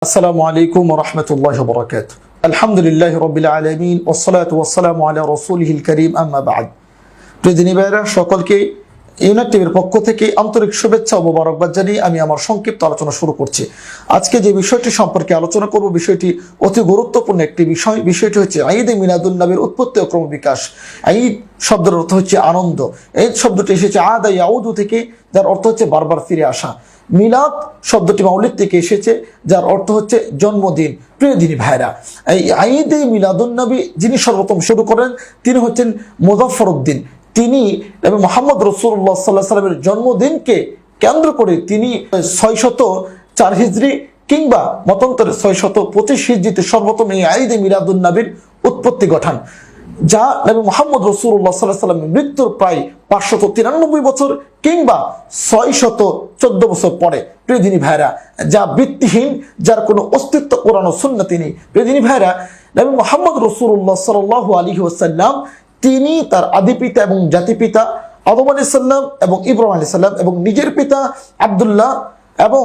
আসসালামু আলাইকুম ওয়া রাহমাতুল্লাহি ওয়া বারাকাতুহু। আলহামদুলিল্লাহি রাব্বিল আলামিন ওয়াসসালাতু ওয়াসসালামু আলা রাসূলিহিল কারীম, আম্মা বা'দ। প্রিয় দিনী ভাইরা, সকলকে ইউনাইট টিভির পক্ষ থেকে আন্তরিক শুভেচ্ছা ও মোবারকবাদ জানিয়ে আমি আমার সংক্ষিপ্ত আলোচনা শুরু করছি। আজকে যে বিষয়টি সম্পর্কে আলোচনা করব, বিষয়টি অতি গুরুত্বপূর্ণ একটি বিষয়। বিষয়টি হচ্ছে ঈদে মিলাদুন নবীর উৎপত্তি ও ক্রমবিকাশ। ঈদ শব্দের অর্থ হচ্ছে আনন্দ। ঈদ শব্দটি এসেছে আদা ইয়াউদু থেকে, যার অর্থ হচ্ছে বারবার ফিরে আসা। মিলাদ শব্দটি মাউলিদ থেকে এসেছে, যার অর্থ হচ্ছে জন্মদিন। প্রিয় দিনী ভাইরা, এই ঈদে মিলাদুন নবী যিনি সর্বপ্রথম শুরু করেন তিনি হচ্ছেন মুজাফফর উদ্দিন। তিনি এবং মুহাম্মদ রাসূলুল্লাহ সাল্লাল্লাহু আলাইহি ওয়াসাল্লামের জন্মদিনকে কেন্দ্র করে তিনি 604 হিজরি কিংবা মতান্তরে 625 হিজরিতে সর্বপ্রথম এই ঈদে মিলাদুন নবীর উৎপত্তি ঘটান, যা নবী মুহাম্মদ রাসূলুল্লাহ সাল্লাল্লাহু আলাইহি ওয়াসাল্লামের মৃত্যুর প্রায় 593 বছর কিংবা 614 বছর পরে। প্রিয় দিনী ভাইরা, যা ভিত্তিহীন, যার কোনো অস্তিত্ব কোরআন ও সুন্নাতে নেই। প্রিয় দিনী ভাইরা, নবী মুহাম্মদ রাসূলুল্লাহ সাল্লাল্লাহু আলাইহি ওয়াসাল্লাম তিনি তার আদি পিতা এবং জাতি পিতা আদম আলাইহিস সালাম এবং ইব্রাহিম আলাইহিস সালাম এবং নিজের পিতা আব্দুল্লাহ এবং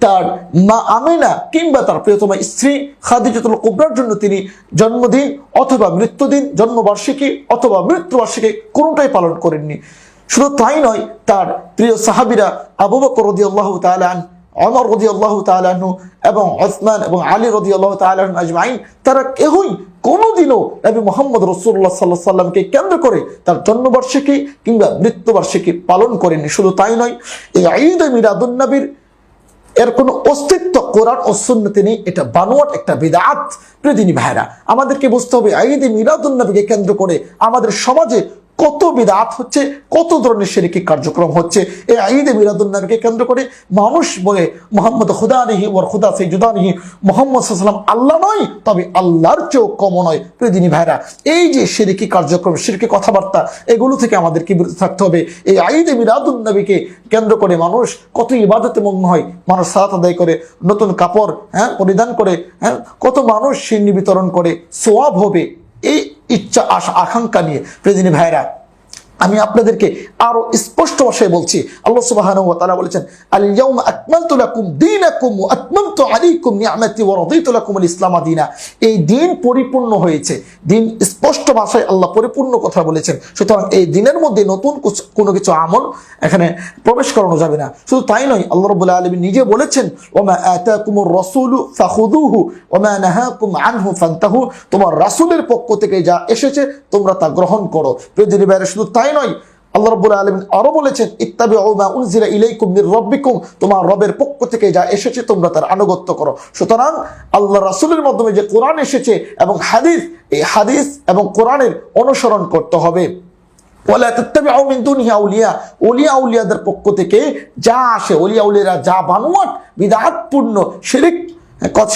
তার মা আমিনা কিংবা তার প্রিয়তমা স্ত্রী খাদিজাতুল কুবরার জন্য তিনি জন্মদিন অথবা মৃত্যুদিন, জন্মবার্ষিকী অথবা মৃত্যুবার্ষিকী কোনোটাই পালন করেননি। শুধু তাই নয়, তার প্রিয় সাহাবীরা আবু বকর রাদিয়াল্লাহু তাআলা আনহু, ওমর রাদিয়াল্লাহু তাআলা আনহু এবং উসমান এবং আলী রাদিয়াল্লাহু তাআলা আনহু আজমাইন, তারা কেউই কোনোদিনও নবী মুহাম্মদ রাসূলুল্লাহ সাল্লাল্লাহু আলাইহি ওয়াসাল্লামকে কেন্দ্র করে তার জন্মবার্ষিকী কিংবা মৃত্যুবার্ষিকী পালন করেননি। শুধু তাই নয়, এই ঈদ মিলাদুন নবীর এর কোনো অস্তিত্ব কোরআন ও সুন্নতে নেই। এটা বানোয়াট একটা বিদআত। প্রিয় দিনী ভাইরা, আমাদেরকে বুঝতে হবে ঈদ মিলাদুন নবীকে কেন্দ্র করে আমাদের সমাজে কত বিদআত হচ্ছে, কত ধরনের শিরকি কার্যক্রম হচ্ছে। এই ঈদ মিলাদুন নবীকে কেন্দ্র করে মানুষ বলে মুহাম্মদ খুদা নেহি ওর খুদা সে জুদা নেহি, মুহাম্মদ সাল্লাল্লাহু আলাইহি ওয়াসাল্লাম আল্লাহ নয়, তবে আল্লাহর চেয়েও কম নয়। প্রিয় দিনী ভাইরা, এই যে শিরকি কার্যক্রম, শিরকি কথাবার্তা, এগুলো থেকে আমাদেরকে বিরত থাকতে হবে। এই ঈদ মিলাদুন নবীকে কেন্দ্র করে মানুষ কত ইবাদতে মগ্ন হয়। মানুষ সালাত আদায় করে, নতুন কাপড় পরিধান করে, কত মানুষ সিন্নি বিতরণ করে, সওয়াব হবে এই ইচ্ছা আকাঙ্ক্ষা নিয়ে। প্রিয় দিনী ভাইরা, আমি আপনাদেরকে আরো স্পষ্ট ভাষায় বলছি। আল্লাহ সুবহানাহু ওয়া তাআলা বলেছেন, আল ইয়াউমা আকমালতু লাকুম দীনাকুম ওয়া আতমামতু আলাইকুম নি'মাতি ওয়া রাদিতু লাকুমুল ইসলাম দীনা। এই দিন পরিপূর্ণ হয়েছে। দিন স্পষ্ট ভাষায় আল্লাহ পরিপূর্ণ কথা বলেছেন। সুতরাং এই দিনের মধ্যে নতুন কোনো কিছু আমল এখানে প্রবেশ করানো যাবে না। শুধু তাই নয়, আল্লাহ রাব্বুল আলামিন নিজে বলেছেন, ওয়া মা আতাকুমুর রাসূলু ফাখুযুহু ওয়া মা নাহাকুম আনহু ফান্তাহু। তোমার রাসূলের পক্ষ থেকে যা এসেছে তোমরা তা গ্রহণ করো। প্রিয় দিনী ভাইরা, শুধু তাই নয়, আল্লাহ রাব্বুল আলামিন আরো বলেছেন, ইত্তাবিউ মা উনজিলা ইলাইকুম মির রাব্বিকুম। তোমার রবের পক্ষ থেকে যা এসেছে তোমরা তার আনুগত্য করো। সুতরাং আল্লাহ রাসূলের মাধ্যমে যে কোরআন এসেছে এবং হাদিস, এই হাদিস এবং কোরআনের অনুসরণ করতে হবে। ওয়ালা তাত্তাবিউ মিন দুনিহি আউলিয়া। ওলিয়া আউলিয়াদের পক্ষ থেকে যা আসে, ওলিয়া আউলিয়ারা যা বানোয়াট বিদআতপূর্ণ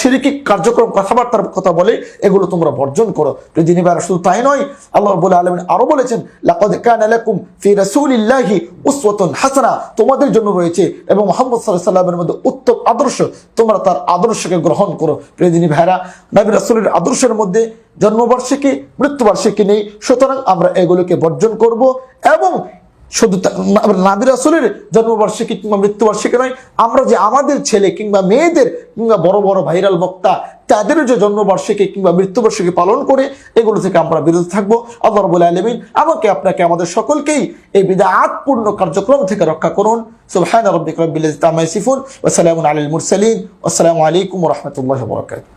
শিরকি কার্যক্রম কথাবার্তার কথা বলে, এগুলো তোমরা বর্জন করো। দিনী ভাইরা, শুধু তাই নয়, আল্লাহ রাব্বুল আলামিন আরো বলেছেন, লাকাদ কানা লাকুম ফি রাসূলিল্লাহি উসওয়াতুন হাসানাহ। তোমাদের জন্য রয়েছে এবং মুহাম্মদ সাল্লাল্লাহু আলাইহি ওয়াসাল্লামের মধ্যে উত্তম আদর্শ, তোমরা তার আদর্শকে গ্রহণ করো। প্রিয় দিনী ভাইরা, নবী রাসূলের আদর্শের মধ্যে জন্মবার্ষিকী, মৃত্যুবার্ষিকী নেই। সুতরাং আমরা এগুলোকে বর্জন করব এবং শুধু নবী রাসূলের জন্মবার্ষিকী কিংবা মৃত্যুবার্ষিকী নয়, আমরা যে আমাদের ছেলে কিংবা মেয়েদের কিংবা বড় বড় ভাইরাল বক্তা তাদের যে জন্মবার্ষিকী কিংবা মৃত্যুবার্ষিকী পালন করে, এগুলো থেকে আমরা বিরত থাকবো। আল্লাহ রাব্বুল আলামিন আমাকে, আপনাকে, আমাদের সকলকেই এই বিদআতপূর্ণ কার্যক্রম থেকে রক্ষা করুন। সুবহান রাব্বিকা রাব্বিল ইজ্জাতি আম্মা ইয়াসিফুন ওয়া সালামুন আলাল মুরসালিন। আসসালামু আলাইকুম ওয়া রাহমাতুল্লাহি ওয়া বারাকাতুহু।